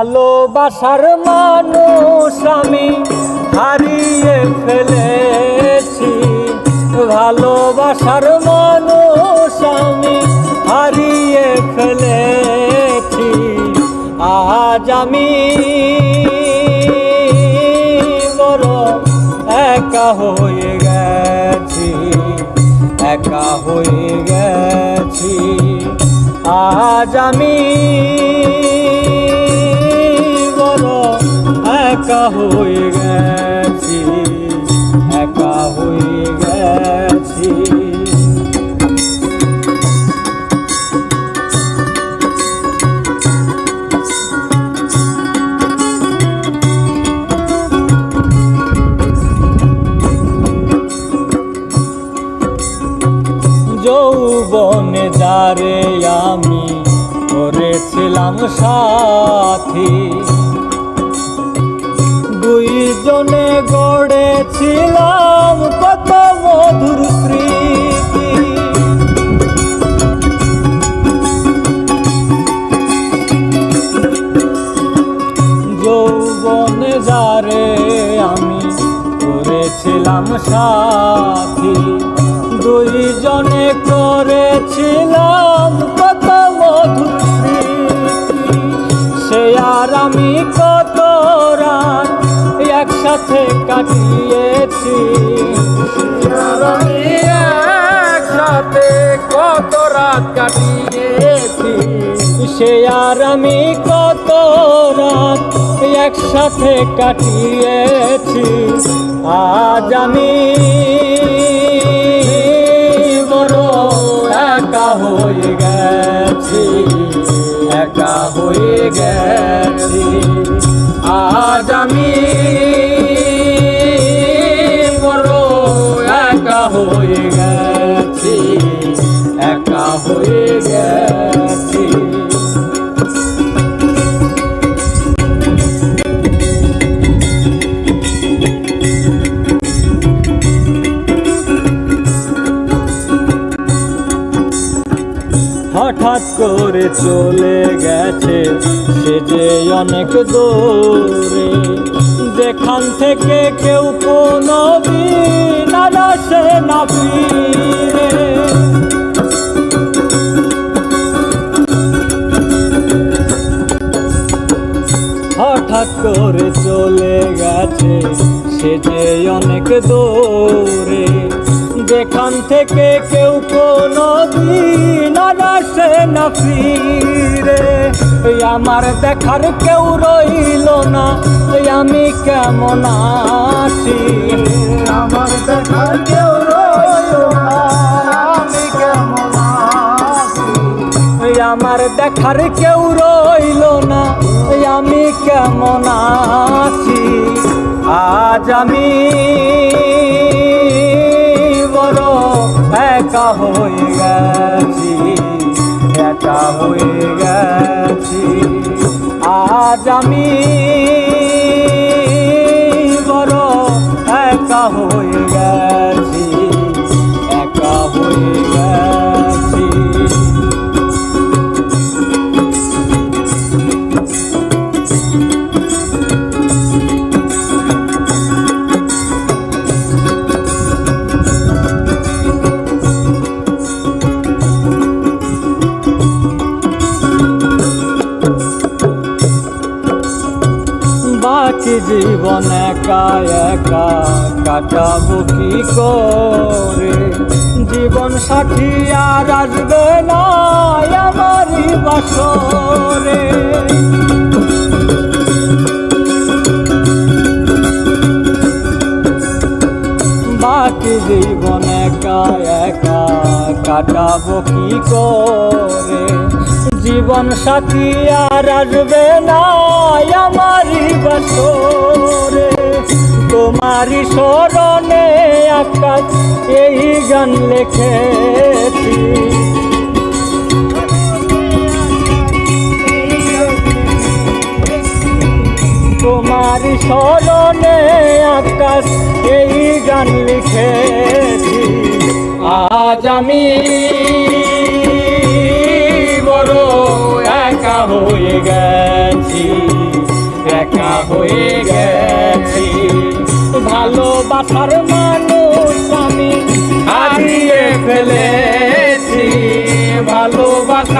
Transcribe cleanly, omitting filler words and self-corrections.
ভালোবাসার মানুষ আমি হারিয়ে ফেলেছি, ভালোবাসার মানুষ আমি হারিয়ে ফেলেছি। আজ আমি বড় একা হয়ে গেছি, একা হয়ে গেছি। আজ আমি একা হয়ে গেছি, একা হয়ে গেছি। যৌবনে যারে আমি করেছিলাম সাথী, দুইজনে গড়েছিলাম কত মধুর স্মৃতি। যৌবনে যারে আমি করেছিলাম সাথী, দুইজনে করেছিলাম কত মধুর স্মৃতি। সে আর আমি কত রাত একসাথে কাটিয়েছি, একসাথে কত রাত কাটিয়েছি। সে আর আমি কত রাত একসাথে কাটিয়েছি। আজ আমি বড় একা হয়ে গেছি, একা হয়ে গেছি। আজ আমি বড় একা হয়ে গেছি, একা হয়ে গেছি। হঠাৎ করে চলে গেছে সে যে অনেক দূরে, যেখান থেকে কেউ কোনোদিন আর আসে না ফিরে। হঠাৎ করে চলে গেছে সে যে অনেক দূরে, যেখান থেকে কেউ কোনোদিন আর আসে না ফিরে। আমার দেখার কেউ রইল না, আমি কেমন আছি। আমার দেখার কেউ রইল না, আমি কেমন আছি। আমার দেখার কেউ রইল না, আমি কেমন আছি। আজ আমি বড় একা হয়ে গেছি, একা হয়ে গেছি। আজ আমি বড় একা হয়ে গেছি, একা হয়ে গেছি। বাকি জীবন একা একা কাটাবো কি করে, জীবন সাথী আর আসবে না আমারই বাসরে। বাকি জীবন একা একা কাটাবো কি করে, জীবন সাথী আর আসবে না আমারই বাসরে। তোমারই স্মরণে আকাশ এই গান লিখেছি, তোমারই স্মরণে আকাশ এই গান লিখেছি। আজ আমি বড় একা হয়ে গেছি। একা হয়ে গেছি। ভালোবাসার মানুষ আমি হারিয়ে ফেলেছি, ভালোবাসা